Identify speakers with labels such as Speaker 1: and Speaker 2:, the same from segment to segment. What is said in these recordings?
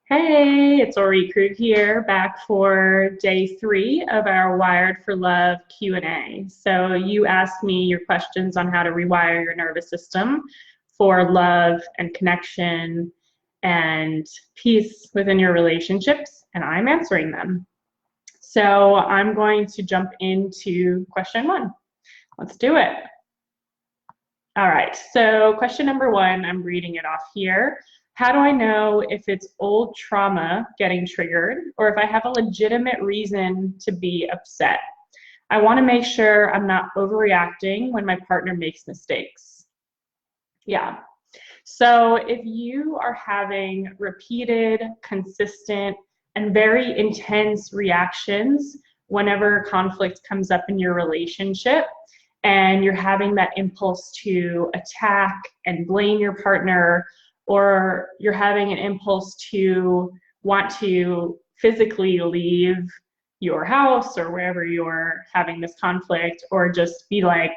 Speaker 1: Hey, it's Orit Krug here, back for day 3 of our Wired for Love Q&A. So you asked me your questions on how to rewire your nervous system for love and connection and peace within your relationships, and I'm answering them. So I'm going to jump into question 1. Let's do it. All right, so question number 1, I'm reading it off here. How do I know if it's old trauma getting triggered or if I have a legitimate reason to be upset? I want to make sure I'm not overreacting when my partner makes mistakes. Yeah. So if you are having repeated, consistent, and very intense reactions whenever conflict comes up in your relationship, and you're having that impulse to attack and blame your partner, or you're having an impulse to want to physically leave your house or wherever you're having this conflict, or just be like,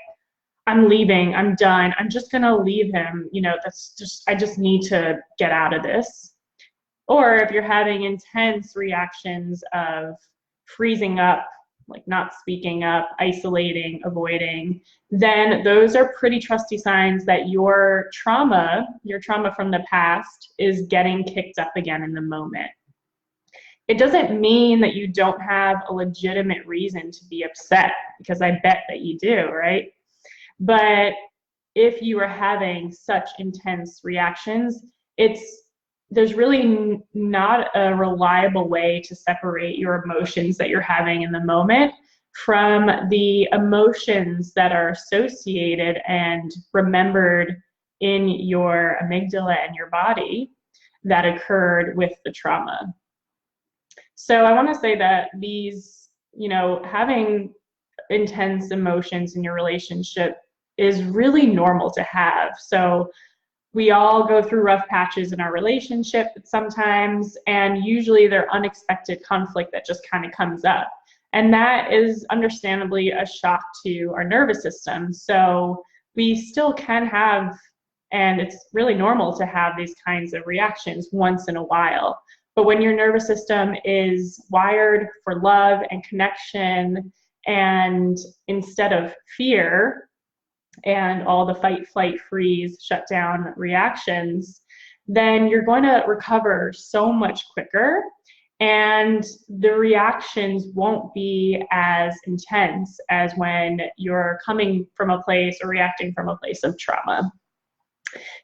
Speaker 1: I'm leaving, I'm done, I'm just gonna leave him, I just need to get out of this. Or if you're having intense reactions of freezing up, like not speaking up, isolating, avoiding, then those are pretty trusty signs that your trauma from the past, is getting kicked up again in the moment. It doesn't mean that you don't have a legitimate reason to be upset, because I bet that you do, right? But if you are having such intense reactions, there's really not a reliable way to separate your emotions that you're having in the moment from the emotions that are associated and remembered in your amygdala and your body that occurred with the trauma. So I want to say that these, having intense emotions in your relationship is really normal to have. So we all go through rough patches in our relationship sometimes, and usually they're unexpected conflict that just kind of comes up. And that is understandably a shock to our nervous system. So we still can have, and it's really normal to have these kinds of reactions once in a while. But when your nervous system is wired for love and connection, and instead of fear and all the fight, flight, freeze, shut down reactions, then you're going to recover so much quicker, and the reactions won't be as intense as when you're coming from a place or reacting from a place of trauma.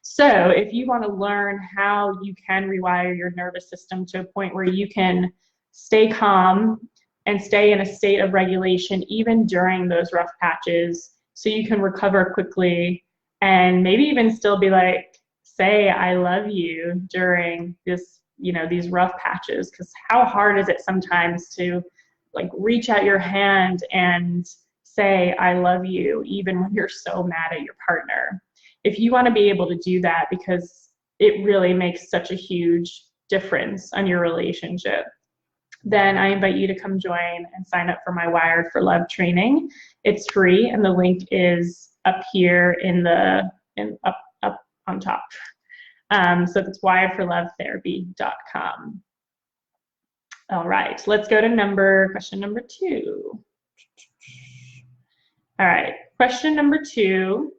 Speaker 1: So if you want to learn how you can rewire your nervous system to a point where you can stay calm and stay in a state of regulation even during those rough patches, so you can recover quickly and maybe even still be like, say I love you during this, these rough patches, because how hard is it sometimes to like reach out your hand and say I love you even when you're so mad at your partner. If you want to be able to do that, because it really makes such a huge difference on your relationship, then I invite you to come join and sign up for my Wired for Love training. It's free, and the link is up here up on top. So that's wiredforlovetherapy.com. All right, let's go to question number 2. All right, question number 2.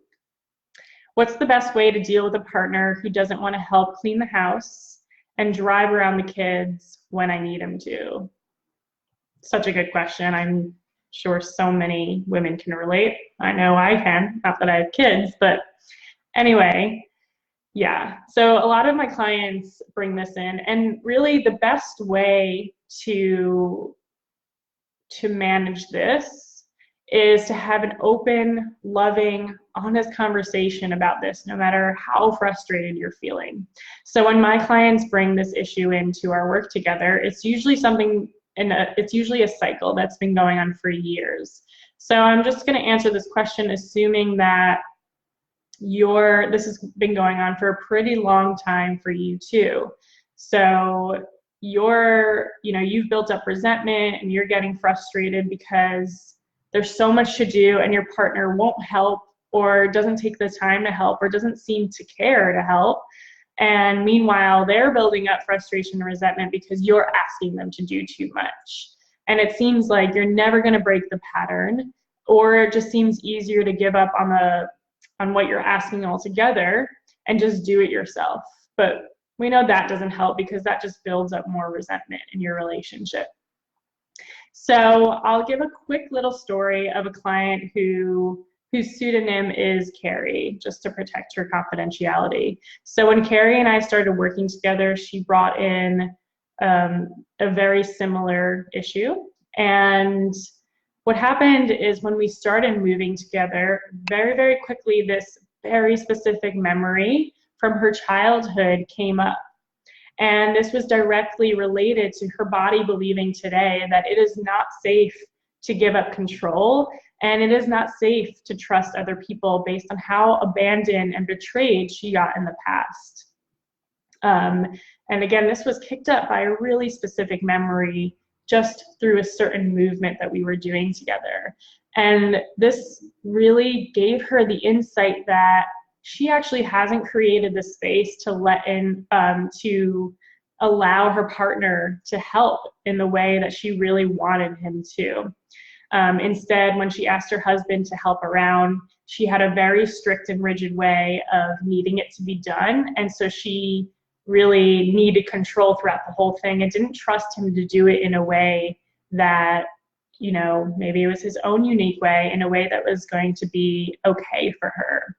Speaker 1: What's the best way to deal with a partner who doesn't want to help clean the house and drive around the kids when I need him to? Such a good question. I'm sure so many women can relate. I know I can, not that I have kids, but anyway, yeah. So a lot of my clients bring this in, and really the best way to manage this is to have an open, loving, honest conversation about this, no matter how frustrated you're feeling. So when my clients bring this issue into our work together, it's usually it's usually a cycle that's been going on for years. So I'm just going to answer this question assuming that this has been going on for a pretty long time for you too. So you've built up resentment and you're getting frustrated because there's so much to do and your partner won't help, or doesn't take the time to help, or doesn't seem to care to help. And meanwhile, they're building up frustration and resentment because you're asking them to do too much. And it seems like you're never going to break the pattern, or it just seems easier to give up on what you're asking altogether and just do it yourself. But we know that doesn't help, because that just builds up more resentment in your relationship. So I'll give a quick little story of a client whose pseudonym is Carrie, just to protect her confidentiality. So when Carrie and I started working together, she brought in a very similar issue. And what happened is, when we started moving together, very, very quickly, this very specific memory from her childhood came up. And this was directly related to her body believing today that it is not safe to give up control, and it is not safe to trust other people based on how abandoned and betrayed she got in the past. And again, this was kicked up by a really specific memory just through a certain movement that we were doing together. And this really gave her the insight that she actually hasn't created the space to let in, to allow her partner to help in the way that she really wanted him to. Instead, when she asked her husband to help around, she had a very strict and rigid way of needing it to be done. And so she really needed control throughout the whole thing and didn't trust him to do it in a way that, you know, maybe it was his own unique way, in a way that was going to be okay for her.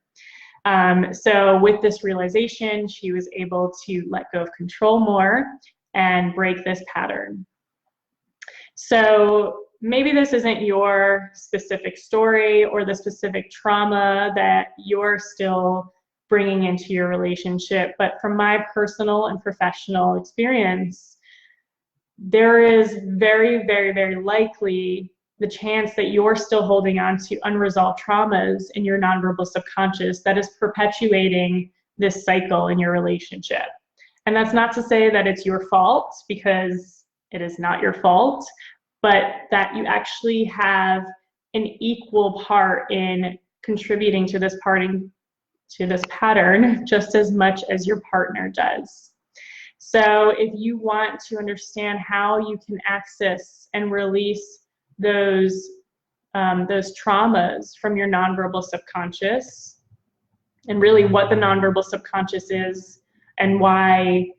Speaker 1: So with this realization, she was able to let go of control more and break this pattern. So maybe this isn't your specific story or the specific trauma that you're still bringing into your relationship, but from my personal and professional experience, there is very, very, very likely the chance that you're still holding on to unresolved traumas in your nonverbal subconscious that is perpetuating this cycle in your relationship. And that's not to say that it's your fault, because it is not your fault, but that you actually have an equal part in contributing to this pattern just as much as your partner does. So if you want to understand how you can access and release those traumas from your nonverbal subconscious, and really what the nonverbal subconscious is, and why,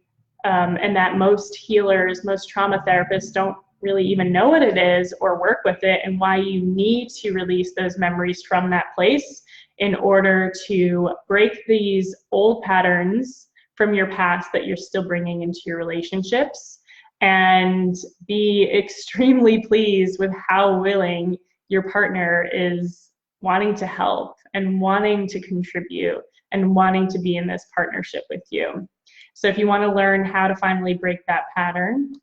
Speaker 1: and that most healers, most trauma therapists don't really even know what it is or work with it, and why you need to release those memories from that place in order to break these old patterns from your past that you're still bringing into your relationships, and be extremely pleased with how willing your partner is wanting to help and wanting to contribute and wanting to be in this partnership with you. So if you want to learn how to finally break that pattern,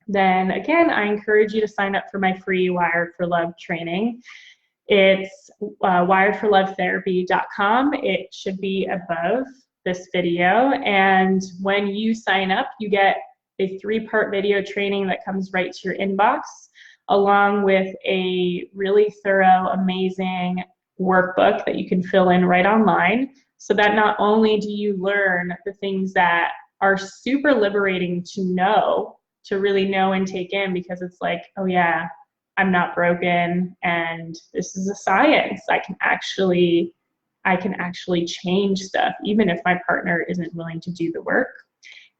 Speaker 1: then again, I encourage you to sign up for my free Wired for Love training. It's wiredforlovetherapy.com. It should be above this video. And when you sign up, you get a 3-part video training that comes right to your inbox, along with a really thorough, amazing workbook that you can fill in right online, so that not only do you learn the things that are super liberating to really know and take in, because it's like, oh yeah, I'm not broken, and this is a science. I can actually change stuff, even if my partner isn't willing to do the work.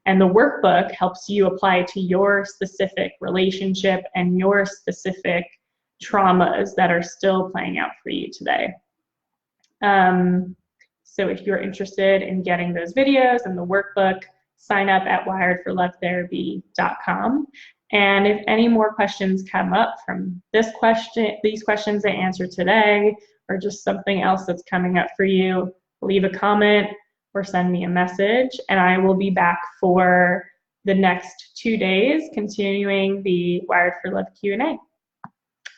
Speaker 1: And the workbook helps you apply to your specific relationship and your specific traumas that are still playing out for you today. So if you're interested in getting those videos and the workbook, sign up at wiredforlovetherapy.com. And if any more questions come up from these questions I answered today, or just something else that's coming up for you, leave a comment or send me a message, and I will be back for the next 2 days, continuing the Wired for Love Q&A.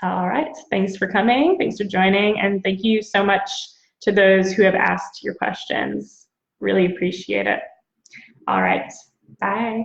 Speaker 1: All right, thanks for coming, thanks for joining, and thank you so much to those who have asked your questions. Really appreciate it. All right, bye.